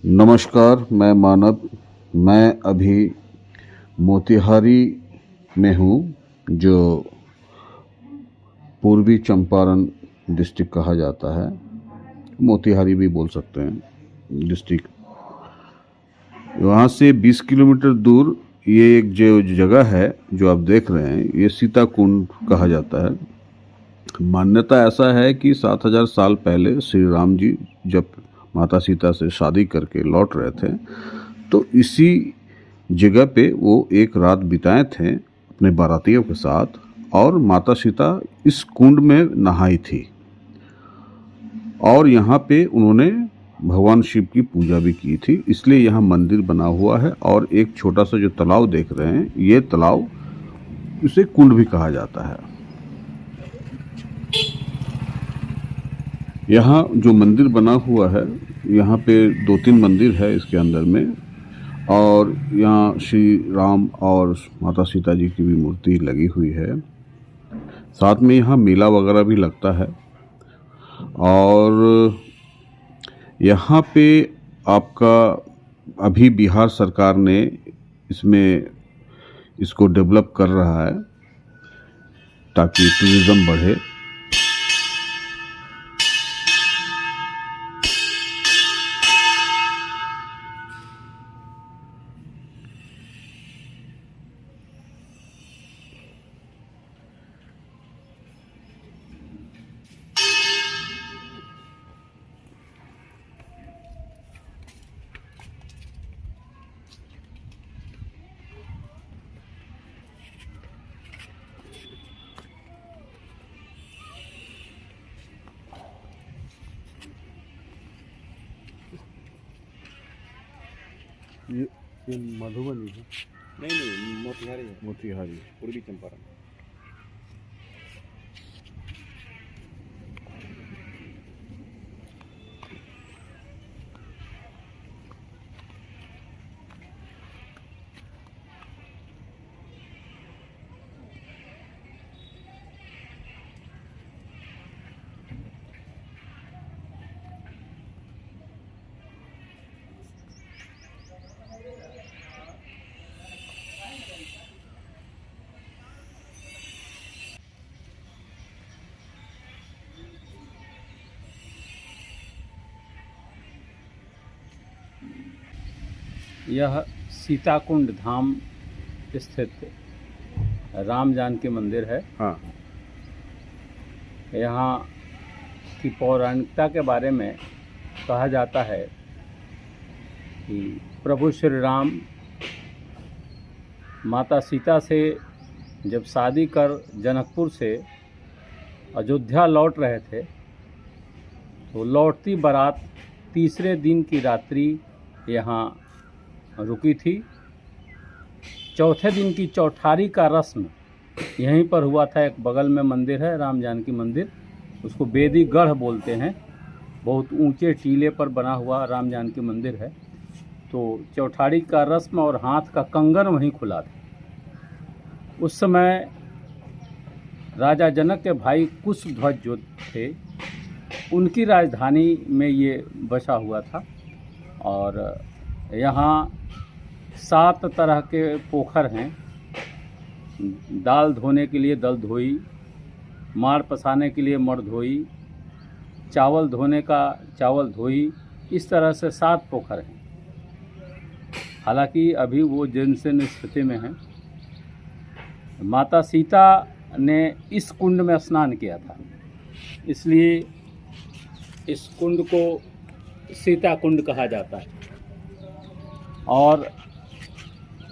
नमस्कार, मैं मानव। मैं अभी मोतिहारी में हूँ, जो पूर्वी चंपारण डिस्ट्रिक्ट कहा जाता है। मोतिहारी भी बोल सकते हैं डिस्ट्रिक्ट। वहाँ से 20 किलोमीटर दूर ये एक जो जगह है जो आप देख रहे हैं, ये सीता कुंड कहा जाता है। मान्यता ऐसा है कि 7000 साल पहले श्री राम जी जब माता सीता से शादी करके लौट रहे थे, तो इसी जगह पे वो एक रात बिताए थे अपने बारातियों के साथ, और माता सीता इस कुंड में नहाई थी। और यहाँ पे उन्होंने भगवान शिव की पूजा भी की थी, इसलिए यहाँ मंदिर बना हुआ है। और एक छोटा सा जो तालाब देख रहे हैं, ये तालाब, इसे कुंड भी कहा जाता है। यहाँ जो मंदिर बना हुआ है, यहाँ पे 2-3 मंदिर है इसके अंदर में, और यहाँ श्री राम और माता सीता जी की भी मूर्ति लगी हुई है। साथ में यहाँ मेला वगैरह भी लगता है। और यहाँ पे आपका अभी बिहार सरकार ने इसको डेवलप कर रहा है ताकि टूरिज़्म बढ़े। ये मधुबनी है? नहीं, मोतिहारी है। मोतिहारी, पूर्वी चंपारण। यह सीताकुंड धाम स्थित राम जानकी मंदिर है। हाँ। यहाँ की पौराणिकता के बारे में कहा जाता है कि प्रभु श्री राम माता सीता से जब शादी कर जनकपुर से अयोध्या लौट रहे थे, तो लौटती बारात तीसरे दिन की रात्रि यहाँ रुकी थी। चौथे दिन की चौठारी का रस्म यहीं पर हुआ था। एक बगल में मंदिर है राम जानकी मंदिर, उसको बेदी गढ़ बोलते हैं। बहुत ऊंचे टीले पर बना हुआ राम जानकी मंदिर है। तो चौठारी का रस्म और हाथ का कंगन वहीं खुला था। उस समय राजा जनक के भाई कुशध्वज जो थे, उनकी राजधानी में ये बसा हुआ था। और यहाँ 7 तरह के पोखर हैं। दाल धोने के लिए दल धोई, माड़ पसाने के लिए मड़ धोई, चावल धोने का चावल धोई, इस तरह से 7 पोखर हैं। हालांकि अभी वो जीर्ण स्थिति में हैं। माता सीता ने इस कुंड में स्नान किया था, इसलिए इस कुंड को सीता कुंड कहा जाता है। और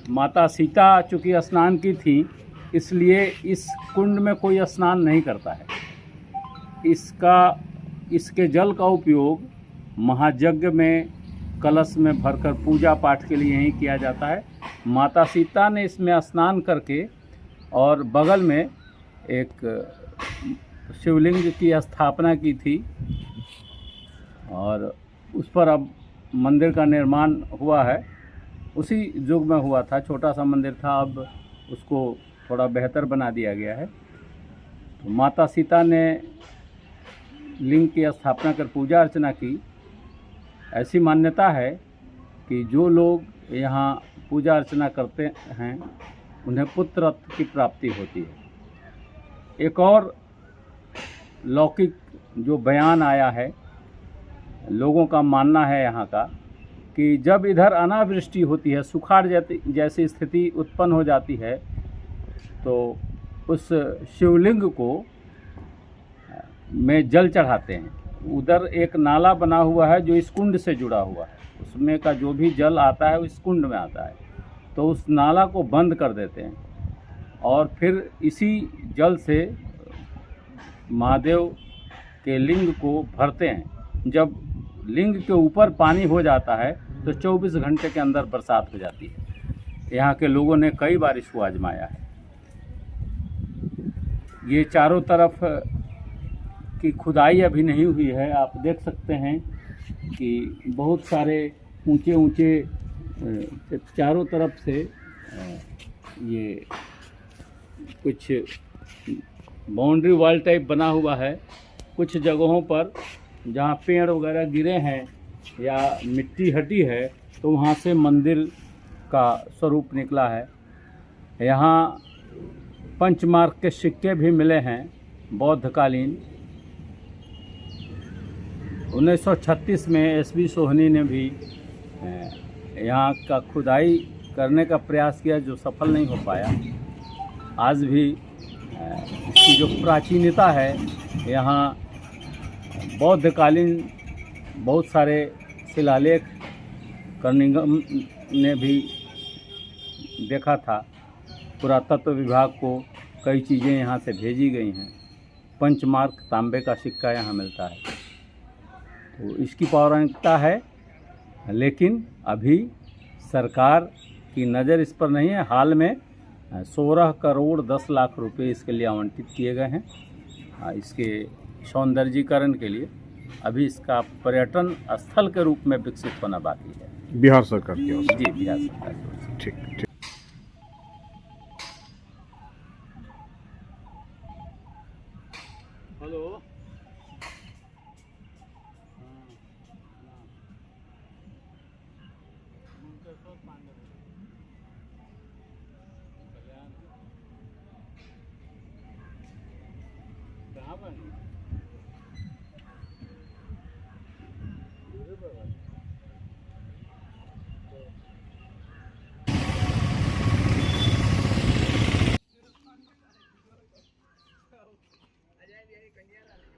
माता सीता चूँकि स्नान की थी, इसलिए इस कुंड में कोई स्नान नहीं करता है। इसके जल का उपयोग महायज्ञ में कलश में भरकर पूजा पाठ के लिए यही किया जाता है। माता सीता ने इसमें स्नान करके और बगल में एक शिवलिंग की स्थापना की थी, और उस पर अब मंदिर का निर्माण हुआ है। उसी युग में हुआ था, छोटा सा मंदिर था, अब उसको थोड़ा बेहतर बना दिया गया है। तो माता सीता ने लिंग की स्थापना कर पूजा अर्चना की। ऐसी मान्यता है कि जो लोग यहाँ पूजा अर्चना करते हैं उन्हें पुत्र रत्न की प्राप्ति होती है। एक और लौकिक जो बयान आया है, लोगों का मानना है यहाँ का कि जब इधर अनावृष्टि होती है, सुखाड़ जैसी स्थिति उत्पन्न हो जाती है, तो उस शिवलिंग को में जल चढ़ाते हैं। उधर एक नाला बना हुआ है जो इस कुंड से जुड़ा हुआ है, उसमें का जो भी जल आता है वो इस कुंड में आता है, तो उस नाला को बंद कर देते हैं और फिर इसी जल से महादेव के लिंग को भरते हैं। जब लिंग के ऊपर पानी हो जाता है तो 24 घंटे के अंदर बरसात हो जाती है। यहाँ के लोगों ने कई बार इसको आजमाया है। ये चारों तरफ की खुदाई अभी नहीं हुई है, आप देख सकते हैं कि बहुत सारे ऊंचे ऊंचे चारों तरफ से ये कुछ बाउंड्री वॉल टाइप बना हुआ है। कुछ जगहों पर जहाँ पेड़ वगैरह गिरे हैं या मिट्टी हटी है तो वहाँ से मंदिर का स्वरूप निकला है। यहाँ पंचमार्क के सिक्के भी मिले हैं बौद्धकालीन। 1936 में एसबी सोहनी ने भी यहाँ का खुदाई करने का प्रयास किया जो सफल नहीं हो पाया। आज भी इसकी जो प्राचीनता है, यहाँ बौद्धकालीन बहुत सारे शिलालेख कर्निगम ने भी देखा था। पुरातत्व विभाग को कई चीज़ें यहाँ से भेजी गई हैं। पंचमार्क तांबे का सिक्का यहाँ मिलता है, तो इसकी पौराणिकता है, लेकिन अभी सरकार की नज़र इस पर नहीं है। हाल में 16 करोड़ 10 लाख रुपए इसके लिए आवंटित किए गए हैं, इसके सौंदर्यीकरण के लिए। अभी इसका पर्यटन स्थल के रूप में विकसित होना बाकी है। बिहार सरकार की ओर से। जी, बिहार सरकार की ओर से। ठीक ठीक। हेलो, कहाँ पर?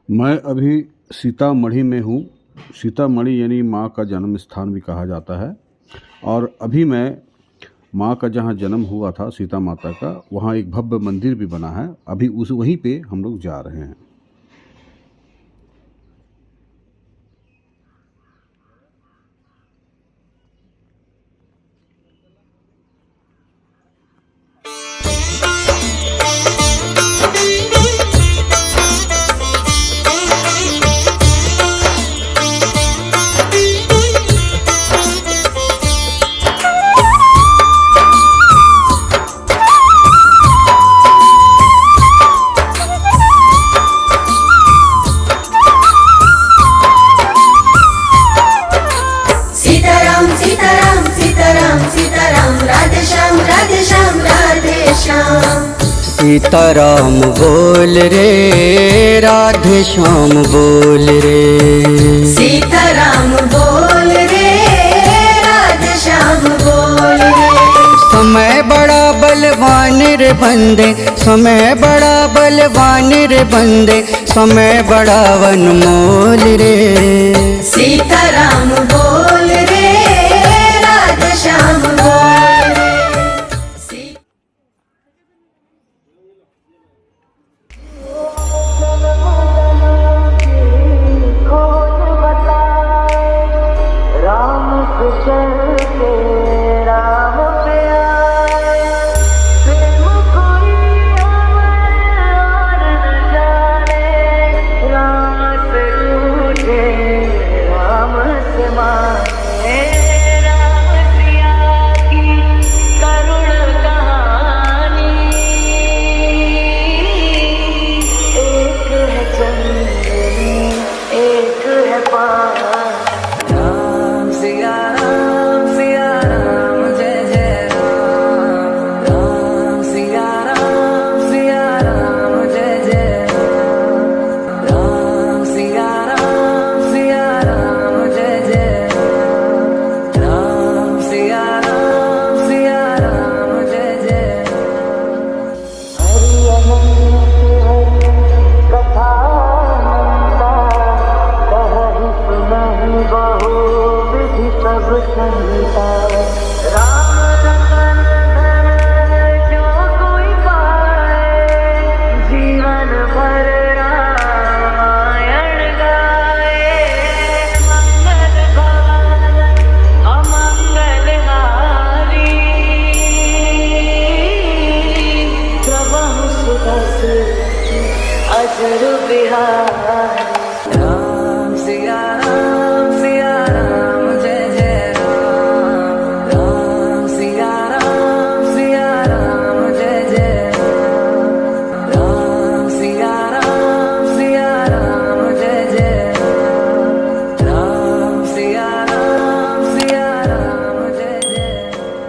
मैं अभी सीतामढ़ी में हूँ। सीतामढ़ी यानी माँ का जन्म स्थान भी कहा जाता है। और अभी मैं माँ का जहाँ जन्म हुआ था, सीता माता का, वहाँ एक भव्य मंदिर भी बना है। अभी वहीं पे हम लोग जा रहे हैं। सीताराम बोल रे, राधे श्याम बोल रे। सीताराम बोल रे, राधे श्याम बोल रे। समय बड़ा बलवान रे बंदे, समय बड़ा बलवान रे बंदे, समय बड़ा अनमोल रे। सीताराम बोल रे, राधे श्याम बोल रे। राम से संताप राम रतन धन जो कोई पाए जीवन भर रामायण गाए मंगल भवन अमंगल हारी प्रभु सुदस अजर बिहारी राम सिया राम जय जय राम राम सिया राम जय जय राम राम सिया राम जय जय राम राम सिया राम जय जय राम।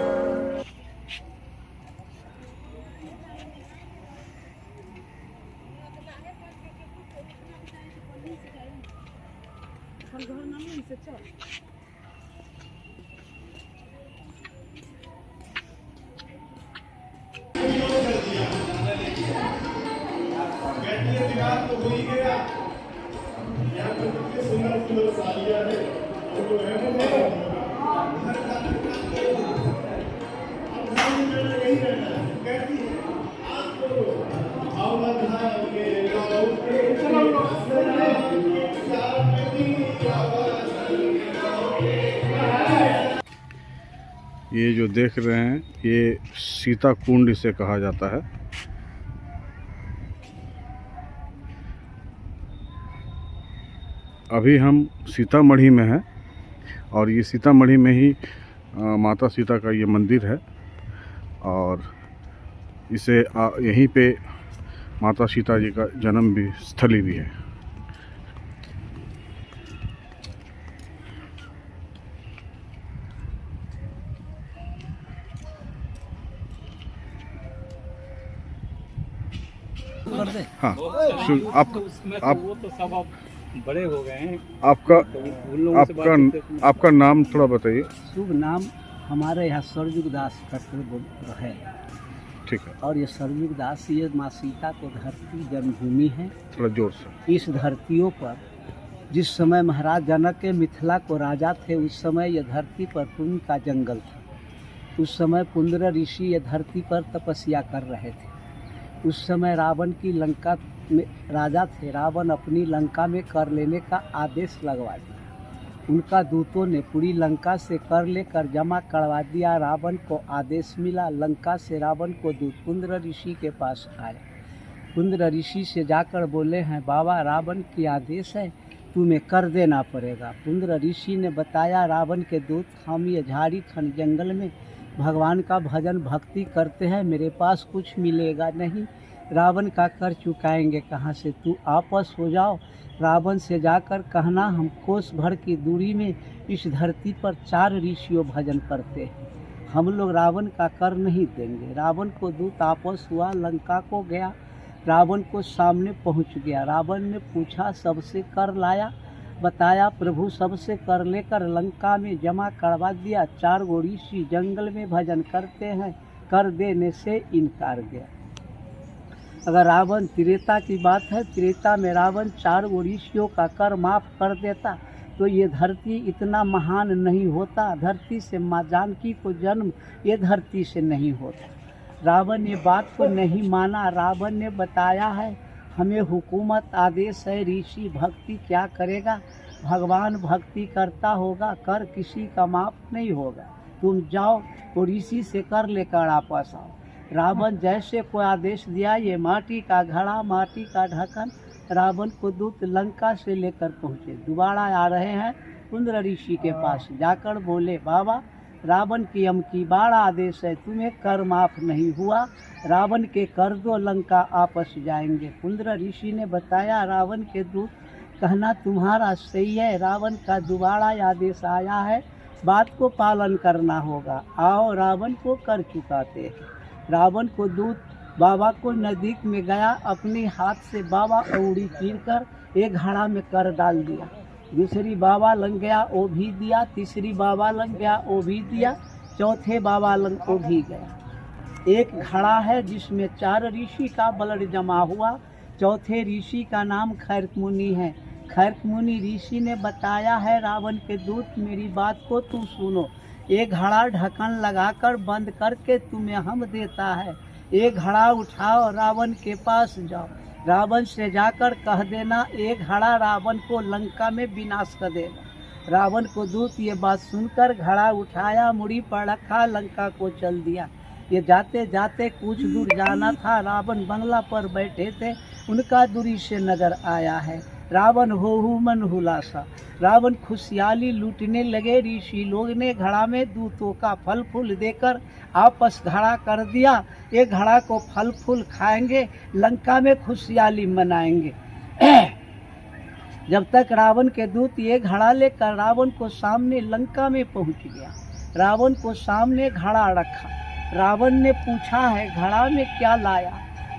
ये जो देख रहे हैं ये सीता कुंड इसे कहा जाता है। अभी हम सीतामढ़ी में हैं और ये सीतामढ़ी में ही माता सीता का ये मंदिर है और इसे यहीं पे माता सीता जी का जन्म भी स्थली भी है। हाँ आप वो तो सब अब बड़े हो गए हैं। आपका नाम थोड़ा बताइए। शुभ नाम हमारे यहाँ सरजुग दास करके है। ठीक है। और ये सरजुग दास ये माँ सीता को धरती जन्मभूमि है। थोड़ा जोर से। इस धरतियों पर जिस समय महाराज जनक के मिथिला को राजा थे उस समय यह धरती पर पुण्य का जंगल था। उस समय पुंद्र ऋषि ये धरती पर तपस्या कर रहे थे। उस समय रावण की लंका में राजा थे। रावण अपनी लंका में कर लेने का आदेश लगवा दिया। उनका दूतों ने पूरी लंका से कर लेकर जमा करवा दिया। रावण को आदेश मिला। लंका से रावण को दूत पुंद्र ऋषि के पास आए। पुंद्र ऋषि से जाकर बोले हैं बाबा रावण की आदेश है तुम्हें कर देना पड़ेगा। पुंद्र ऋषि ने बताया रावण के दूत हम ये झाड़ी खंड जंगल में भगवान का भजन भक्ति करते हैं, मेरे पास कुछ मिलेगा नहीं। रावण का कर चुकाएंगे कहाँ से, तू आपस हो जाओ। रावण से जाकर कहना हम कोस भर की दूरी में इस धरती पर 4 ऋषियों भजन करते हैं, हम लोग रावण का कर नहीं देंगे। रावण को दूत आपस हुआ, लंका को गया। रावण को सामने पहुंच गया। रावण ने पूछा सबसे कर लाया, बताया प्रभु सबसे कर लेकर लंका में जमा करवा दिया। 4 ऋषि जंगल में भजन करते हैं, कर देने से इनकार गया। अगर रावण त्रेता की बात है, त्रेता में रावण 4 ऋषियों का कर माफ कर देता तो ये धरती इतना महान नहीं होता। धरती से माँ जानकी को जन्म ये धरती से नहीं होता। रावण ये बात को नहीं माना। रावण ने बताया है हमें हुकूमत आदेश है, ऋषि भक्ति क्या करेगा, भगवान भक्ति करता होगा, कर किसी का माफ नहीं होगा। तुम जाओ और ऋषि से कर लेकर वापस आओ। रावण जैसे को आदेश दिया, ये माटी का घड़ा माटी का ढक्कन रावण को दूत लंका से लेकर पहुँचे। दोबारा आ रहे हैं पुंद्र ऋषि के पास, जाकर बोले बाबा रावण की अमकी बार आदेश है, तुम्हें कर माफ नहीं हुआ, रावण के कर दो, लंका आपस जाएंगे। पुंद्र ऋषि ने बताया रावण के दूत कहना तुम्हारा सही है, रावण का दोबारा आदेश आया है, बात को पालन करना होगा, आओ रावण को कर चुकाते हैं। रावण को दूत बाबा को नज़दीक में गया, अपने हाथ से बाबा औड़ी चीर कर एक घड़ा में कर डाल दिया। दूसरी बाबा लग गया वो भी दिया, तीसरी बाबा लग गया वो भी दिया, चौथे बाबा लग वो भी गया। एक घड़ा है जिसमें 4 ऋषि का ब्लड जमा हुआ। चौथे ऋषि का नाम खैरक मुनि है। खैरक मुनि ऋषि ने बताया है रावण के दूत मेरी बात को तू सुनो, एक घड़ा ढक्कन लगाकर बंद करके तुम्हें हम देता है। एक घड़ा उठाओ रावण के पास जाओ, रावण से जाकर कह देना एक घड़ा रावण को लंका में विनाश कर देगा। रावण को दूत ये बात सुनकर घड़ा उठाया, मुड़ी पर रखा, लंका को चल दिया। ये जाते जाते कुछ दूर जाना था, रावण बंगला पर बैठे थे, उनका दूरी से नजर आया है। रावण होहू मन हुलासा, रावण खुशहाली लूटने लगे। ऋषि लोग ने घड़ा में दूतों का फल फूल देकर आपस घड़ा कर दिया। एक घड़ा को फल फूल खाएंगे, लंका में खुशहाली मनाएंगे। जब तक रावण के दूत ये घड़ा लेकर रावण को सामने लंका में पहुंच गया। रावण को सामने घड़ा रखा। रावण ने पूछा है घड़ा में क्या लाया?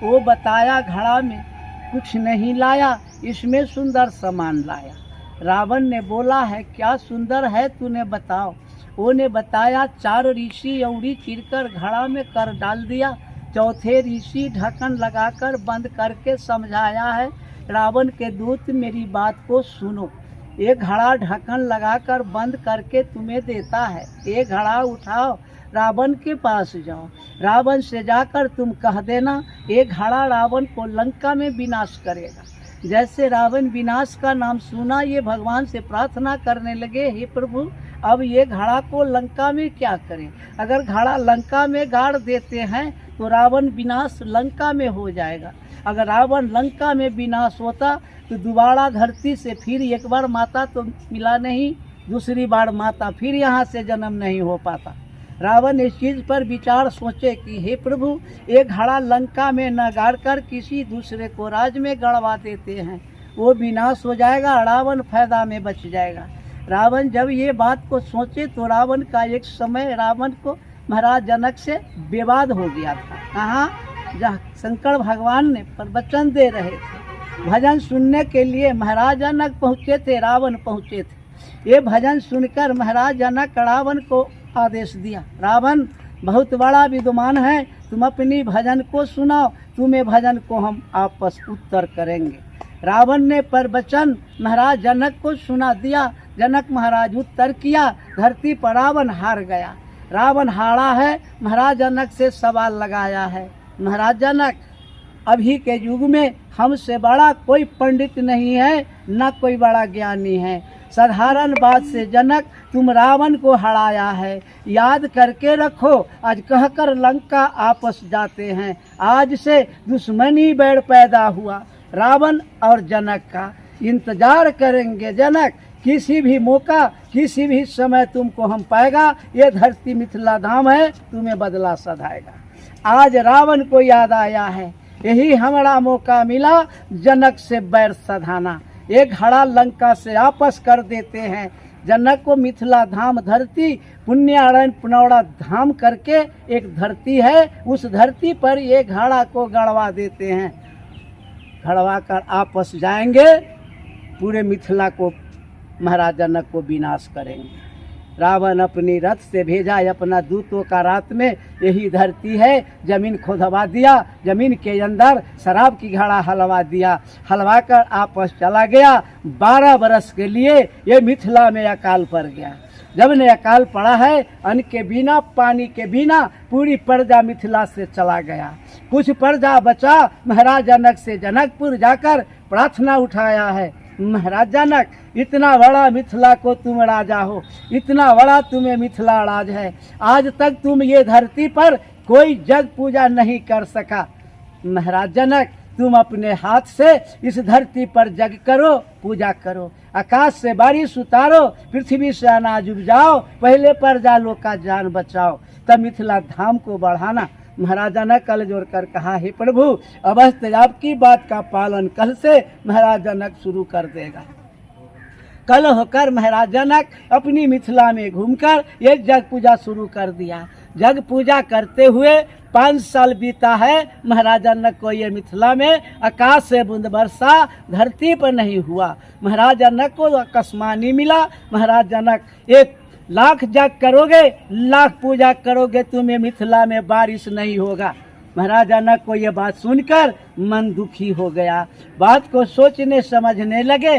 वो बताया घड़ा में कुछ नहीं लाया, इसमें सुंदर सामान लाया। रावण ने बोला है क्या सुंदर है तूने बताओ। वो ने बताया 4 ऋषि औरी चिरकर घड़ा में कर डाल दिया। चौथे ऋषि ढक्कन लगाकर बंद करके समझाया है। रावण के दूत मेरी बात को सुनो, एक घड़ा ढक्कन लगाकर बंद करके तुम्हें देता है। एक घड़ा उठाओ रावण के पास जाओ, रावण से जाकर तुम कह देना एक घड़ा रावण को लंका में विनाश करेगा। जैसे रावण विनाश का नाम सुना, ये भगवान से प्रार्थना करने लगे, हे प्रभु अब ये घड़ा को लंका में क्या करें? अगर घड़ा लंका में गाड़ देते हैं तो रावण विनाश लंका में हो जाएगा। अगर रावण लंका में विनाश होता तो दोबारा धरती से फिर एक बार माता तो मिला नहीं, दूसरी बार माता फिर यहाँ से जन्म नहीं हो पाता। रावण इस चीज़ पर विचार सोचे कि हे प्रभु एक घड़ा लंका में न गाड़कर किसी दूसरे को राज में गड़वा देते हैं, वो विनाश हो जाएगा, रावण फायदा में बच जाएगा। रावण जब ये बात को सोचे तो रावण का एक समय रावण को महाराज जनक से विवाद हो गया था। कहाँ? जहाँ शंकर भगवान ने प्रवचन दे रहे थे, भजन सुनने के लिए महाराज जनक पहुँचे थे, रावण पहुँचे थे। ये भजन सुनकर महाराज जनक रावण को आदेश दिया, रावण बहुत बड़ा विद्वान है, तुम अपनी भजन को सुनाओ, तुम्हें भजन को हम आपस उत्तर करेंगे। रावण ने प्रवचन महाराज जनक को सुना दिया। जनक महाराज उत्तर किया, धरती पर रावण हार गया। रावण हारा है, महाराज जनक से सवाल लगाया है, महाराज जनक अभी के युग में हमसे बड़ा कोई पंडित नहीं है, न कोई बड़ा ज्ञानी है। साधारण बात से जनक तुम रावण को हराया है, याद करके रखो, आज कहकर लंका आपस जाते हैं। आज से दुश्मनी बैर पैदा हुआ, रावण और जनक का इंतजार करेंगे। जनक किसी भी मौका किसी भी समय तुमको हम पाएगा, ये धरती मिथिला धाम है, तुम्हें बदला सधाएगा। आज रावण को याद आया है, यही हमारा मौका मिला जनक से बैर सधाना। एक घड़ा लंका से आपस कर देते हैं। जनक को मिथिला धाम धरती पुण्यारण्य पुनौड़ा धाम करके एक धरती है, उस धरती पर एक घड़ा को गड़वा देते हैं। गड़वा कर आपस जाएंगे, पूरे मिथिला को महाराज जनक को विनाश करेंगे। रावण अपनी रथ से भेजा अपना दूतों का, रात में यही धरती है, जमीन खोदवा दिया, जमीन के अंदर शराब की घड़ा हलवा दिया, हलवा कर आपस चला गया। 12 बरस के लिए ये मिथिला में अकाल पड़ गया। जब ने अकाल पड़ा है, अन्न के बिना पानी के बिना पूरी प्रजा मिथिला से चला गया। कुछ प्रजा बचा, महाराज जनक से जनकपुर जाकर प्रार्थना उठाया है, महाराज जनक इतना बड़ा मिथिला को तुम राजा हो, इतना बड़ा तुम्हें मिथिला राज है, आज तक तुम ये धरती पर कोई जग पूजा नहीं कर सका। महाराज जनक तुम अपने हाथ से इस धरती पर जग करो, पूजा करो, आकाश से बारिश उतारो, पृथ्वी से अनाज उपजाओ, पहले प्रजा लोग का जान बचाओ, तब मिथिला धाम को बढ़ाना। महाराजा ने कल जोड़ कर कहा, हे प्रभु अवश्य आपकी बात का पालन कल से महाराज जनक शुरू कर देगा। कल होकर महाराज जनक अपनी मिथिला में घूमकर ये जग पूजा शुरू कर दिया। जग पूजा करते हुए 5 साल बीता है। महाराज जनक को ये मिथिला में आकाश से बूंद वर्षा धरती पर नहीं हुआ। महाराज जनक को आकाशवाणी मिला, महाराज जनक 1 लाख जग करोगे, लाख पूजा करोगे, तुम्हें मिथिला में बारिश नहीं होगा। महाराज जनक को ये बात सुनकर मन दुखी हो गया। बात को सोचने समझने लगे।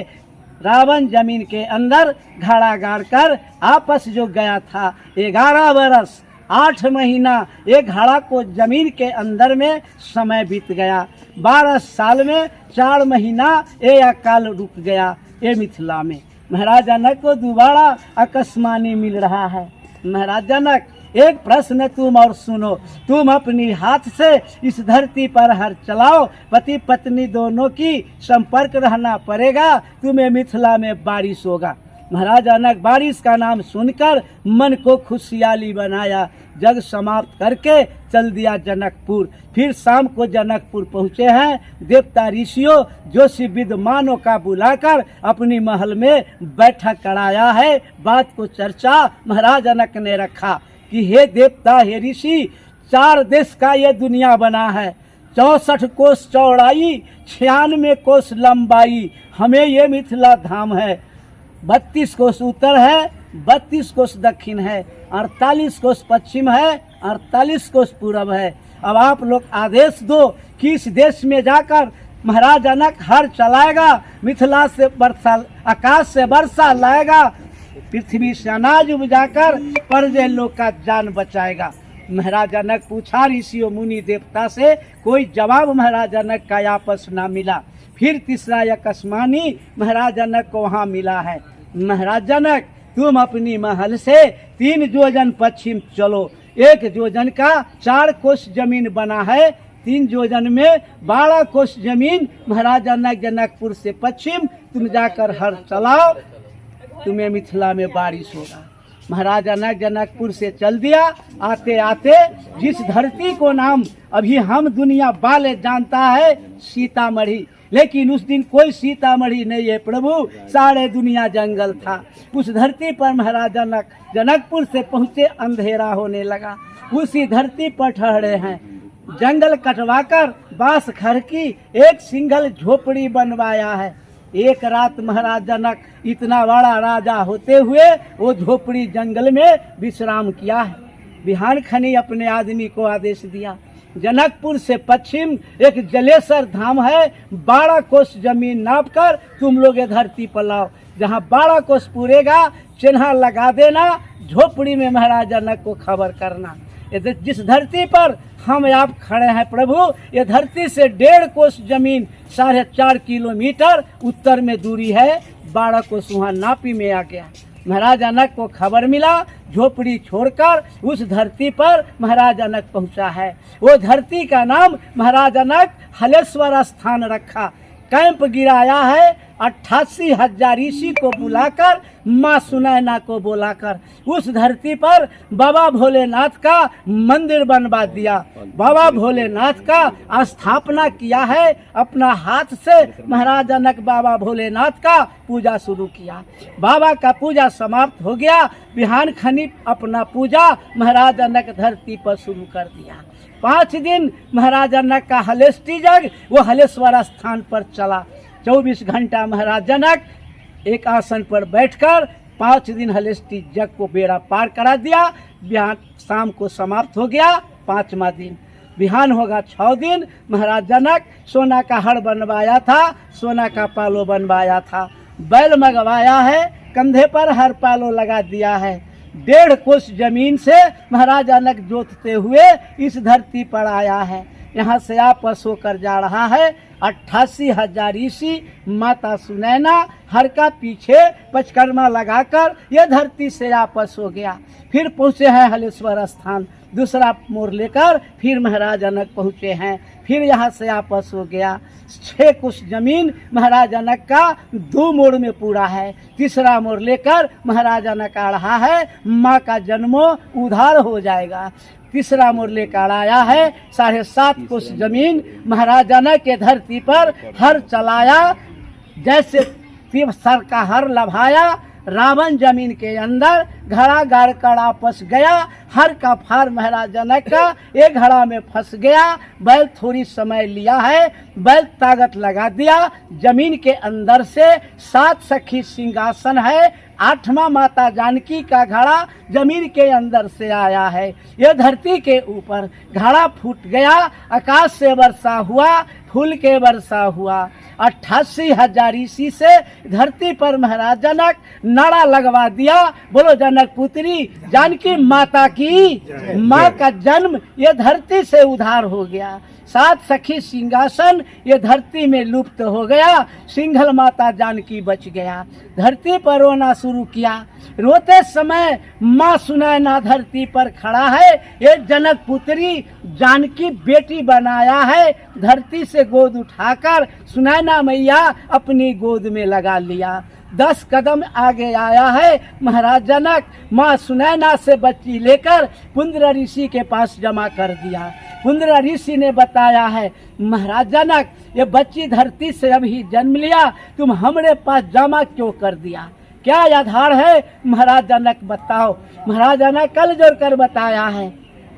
रावण जमीन के अंदर घड़ा गाड़ कर आपस जो गया था 11 बरस 8 महीना एक घड़ा को जमीन के अंदर में समय बीत गया। 12 साल में 4 महीना ये अकाल रुक गया। ये मिथिला में महाराज जनक को दोबारा आकाशवाणी मिल रहा है। महाराज जनक एक प्रश्न तुम और सुनो, तुम अपनी हाथ से इस धरती पर हर चलाओ, पति पत्नी दोनों की संपर्क रहना पड़ेगा, तुम्हें मिथिला में बारिश होगा। महाराज जनक बारिश का नाम सुनकर मन को खुशहाली बनाया, जग समाप्त करके चल दिया जनकपुर। फिर शाम को जनकपुर पहुँचे हैं। देवता ऋषियों जोशी विद्वानों का बुलाकर अपनी महल में बैठक कराया है। बात को चर्चा महाराज जनक ने रखा कि हे देवता हे ऋषि, 4 देश का ये दुनिया बना है, 64 कोस चौड़ाई 96 कोस लंबाई हमें ये मिथिला धाम है। 32 कोस उत्तर है, 32 कोस दक्षिण है, 48 कोस पश्चिम है, 48 कोस पूरब है। अब आप लोग आदेश दो कि इस देश में जाकर महाराज जनक हर चलाएगा, मिथिला से वर्षा, आकाश से वर्षा लाएगा, पृथ्वी से अनाज उपजाकर प्रजे लोग का जान बचाएगा। महाराज जनक पूछा ऋषियों मुनि देवता से, कोई जवाब महाराज जनक का आपस ना मिला। फिर तीसरा आकाशवाणी महाराज जनक को वहाँ मिला है। महाराज जनक तुम अपनी महल से 3 योजन पश्चिम चलो, 1 योजन का 4 कोस जमीन बना है, 3 योजन में 12 कोस जमीन। महाराज जनक जनकपुर से पश्चिम तुम जाकर हर चलाओ, तुम्हें मिथिला में बारिश होगा। महाराज जनक जनकपुर से चल दिया। आते आते जिस धरती को नाम अभी हम दुनिया वाले जानता है सीतामढ़ी, लेकिन उस दिन कोई सीतामढ़ी नहीं है प्रभु, सारे दुनिया जंगल था। उस धरती पर महाराज जनक जनकपुर से पहुँचे, अंधेरा होने लगा। उसी धरती पर ठहरे हैं। जंगल कटवाकर बांस खर की एक सिंगल झोपड़ी बनवाया है। एक रात महाराज जनक इतना बड़ा राजा होते हुए वो झोपड़ी जंगल में विश्राम किया है। बिहान खनी अपने आदमी को आदेश दिया, जनकपुर से पश्चिम एक जलेश्वर धाम है, 12 कोस जमीन नाप कर तुम लोग ये धरती पर लाओ। जहाँ 12 कोस पूरेगा चिन्ह लगा देना, झोपड़ी में महाराज जनक को खबर करना। जिस धरती पर हम आप खड़े हैं प्रभु, ये धरती से 1.5 कोस जमीन 4.5 किलोमीटर उत्तर में दूरी है। 12 कोस वहाँ नापी में आ गया। महाराज जनक को खबर मिला, झोपड़ी छोड़कर उस धरती पर महाराज जनक पहुंचा है। वो धरती का नाम महाराज जनक हलेश्वर स्थान रखा। कैंप गिराया है, 88,000 ऋषि को बुलाकर, माँ सुनैना को बुलाकर उस धरती पर बाबा भोलेनाथ का मंदिर बनवा दिया। बाबा भोलेनाथ का स्थापना किया है। अपना हाथ से महाराज जनक बाबा भोलेनाथ का पूजा शुरू किया। बाबा का पूजा समाप्त हो गया। बिहान खनी अपना पूजा महाराज जनक धरती पर शुरू कर दिया। 5 दिन महाराज जनक का हलेष्टि जग वो हलेश्वर स्थान पर चला। 24 घंटा महाराज जनक एक आसन पर बैठकर 5 दिन हलेष्टि जग को बेड़ा पार करा दिया। बिहान शाम को समाप्त हो गया 5वां दिन। बिहान होगा 6 दिन। महाराज जनक सोना का हड़ बनवाया था, सोना का पालो बनवाया था, बैल मंगवाया है, कंधे पर हर पालो लगा दिया है। 1.5 कोस जमीन से महाराज जनक जोतते हुए इस धरती पर आया है। यहाँ से आपस होकर जा रहा है। 88,000 ऋषि, माता सुनैना हर का पीछे पचकर्मा लगाकर ये धरती से आपस हो गया। फिर पहुँचे हैं हलेश्वर स्थान। दूसरा मोड़ लेकर फिर महाराज जनक पहुँचे हैं। फिर यहाँ से आपस हो गया। 6 कोस जमीन महाराज जनक का 2 मोड़ में पूरा है। तीसरा मोड़ लेकर महाराज जनक आ रहा है। माँ का जन्मो उधार हो जाएगा। तीसरा मोड़ लेकर आया है। 7.5 कोस जमीन महाराज जनक के धरती पर हर चलाया। जैसे सर का हर लभाया, रावण जमीन के अंदर घड़ा गाड़ कर आपस गया। हर का फार महाराज जनक का एक घड़ा में फंस गया। बैल थोड़ी समय लिया है, बैल ताकत लगा दिया। जमीन के अंदर से 7 सखी सिंहासन है। 8वां माता जानकी का घड़ा जमीन के अंदर से आया है। यह धरती के ऊपर घड़ा फूट गया। आकाश से वर्षा हुआ, फूल के वर्षा हुआ। 88,000 ऋषि से धरती पर महाराज जनक नारा लगवा दिया, बोलो जनक पुत्री जानकी माता की। माँ का जन्म ये धरती से उधार हो गया। 7 सखी सिंहासन ये धरती में लुप्त हो गया। सिंघल माता जानकी बच गया। धरती पर रोना शुरू किया। रोते समय माँ सुनैना धरती पर खड़ा है। ये जनक पुत्री जानकी बेटी बनाया है। धरती से गोद उठाकर सुनैना मैया अपनी गोद में लगा लिया। 10 कदम आगे आया है महाराज जनक। माँ सुनैना से बच्ची लेकर पुंद्र ऋषि के पास जमा कर दिया। पुंद्र ऋषि ने बताया है महाराज जनक ये बच्ची धरती से अभी जन्म लिया, तुम हमारे पास जमा क्यों कर दिया, क्या आधार है महाराज जनक बताओ। महाराज जनक कल जोड़ कर बताया है,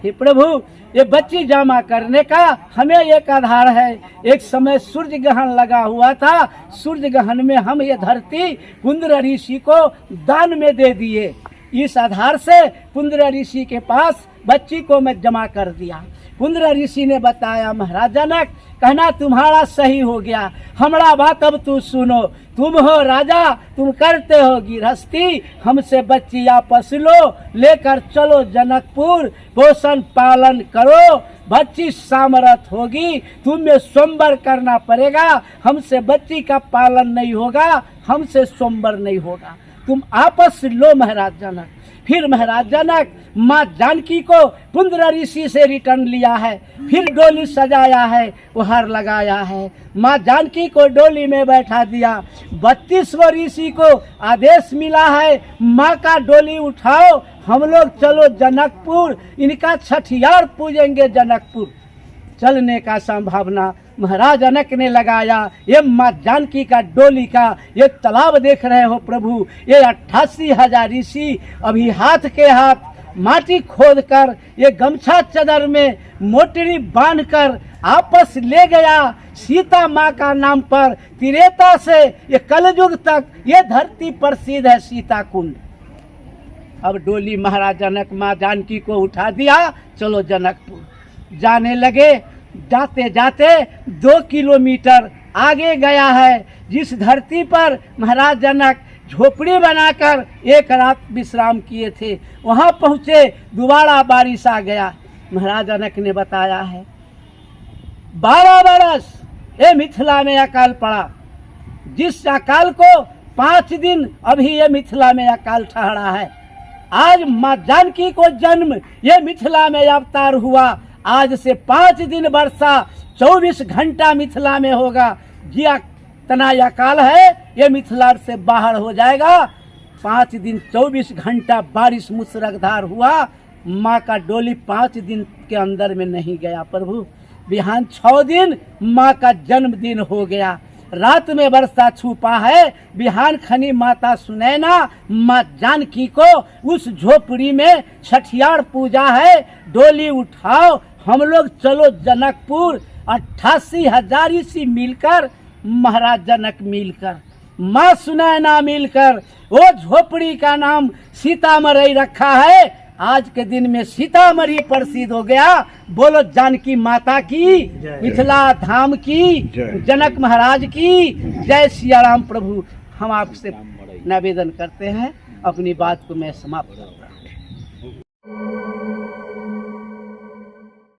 हे प्रभु ये बच्ची जमा करने का हमें एक आधार है। एक समय सूर्य ग्रहण लगा हुआ था। सूर्य ग्रहण में हम ये धरती पुंद्र ऋषि को दान में दे दिए। इस आधार से पुंद्र ऋषि के पास बच्ची को मैं जमा कर दिया। पुंद्र ऋषि ने बताया महाराज जनक कहना तुम्हारा सही हो गया, हमारा बात अब तू सुनो। तुम हो राजा, तुम करते हो गृहस्थी, हमसे बच्ची आपस लो, लेकर चलो जनकपुर, पोषण पालन करो, बच्ची सामर्थ होगी। तुम्हें स्वयंवर करना पड़ेगा, हमसे बच्ची का पालन नहीं होगा, हमसे स्वयंवर नहीं होगा, तुम आपस लो महाराज जनक। फिर महाराज जनक माँ जानकी को पुंद्र ऋषि से रिटर्न लिया है। फिर डोली सजाया है, उपहार लगाया है, माँ जानकी को डोली में बैठा दिया। 32वें ऋषि को आदेश मिला है माँ का डोली उठाओ, हम लोग चलो जनकपुर, इनका छठियार पूजेंगे जनकपुर। चलने का संभावना महाराज जनक ने लगाया। ये माँ जानकी का डोली का ये तालाब देख रहे हो प्रभु, ये 88,000 ऋषि अभी हाथ के हाथ माटी खोद कर ये गमछा चदर में मोटरी बांधकर आपस ले गया। सीता माँ का नाम पर त्रेता से ये कलयुग तक ये धरती प्रसिद्ध है सीता कुंड। अब डोली महाराज जनक माँ जानकी को उठा दिया, चलो जनकपुर। जाने लगे, जाते जाते 2 किलोमीटर आगे गया है, जिस धरती पर महाराज जनक झोपड़ी बनाकर एक रात विश्राम किए थे, वहां पहुंचे, दोबारा बारिश आ गया। महाराज जनक ने बताया है 12 बरस ये मिथिला में अकाल पड़ा, जिस अकाल को 5 दिन अभी ये मिथिला में अकाल ठहरा है। आज माँ जानकी को जन्म ये मिथिला में अवतार हुआ, आज से 5 दिन वर्षा 24 घंटा मिथिला में होगा। जिया तना अकाल है ये मिथिला से बाहर हो जाएगा। 5 दिन 24 घंटा बारिश मुसरधार हुआ, माँ का डोली 5 दिन के अंदर में नहीं गया प्रभु। बिहान 6 दिन माँ का जन्मदिन हो गया। रात में वर्षा छुपा है, बिहान खनी माता सुनैना माँ जानकी को उस झोपड़ी में छठियार पूजा है। डोली उठाओ, हम लोग चलो जनकपुर। 88,000 ऋषि मिलकर, महाराज जनक मिलकर, माँ सुनैना मिलकर वो झोपड़ी का नाम सीतामढ़ी रखा है। आज के दिन में सीतामढ़ी प्रसिद्ध हो गया। बोलो जानकी माता की, मिथिला धाम की, जनक महाराज की जय सिया राम। प्रभु हम आपसे निवेदन करते हैं, अपनी बात को मैं समाप्त करता हूँ।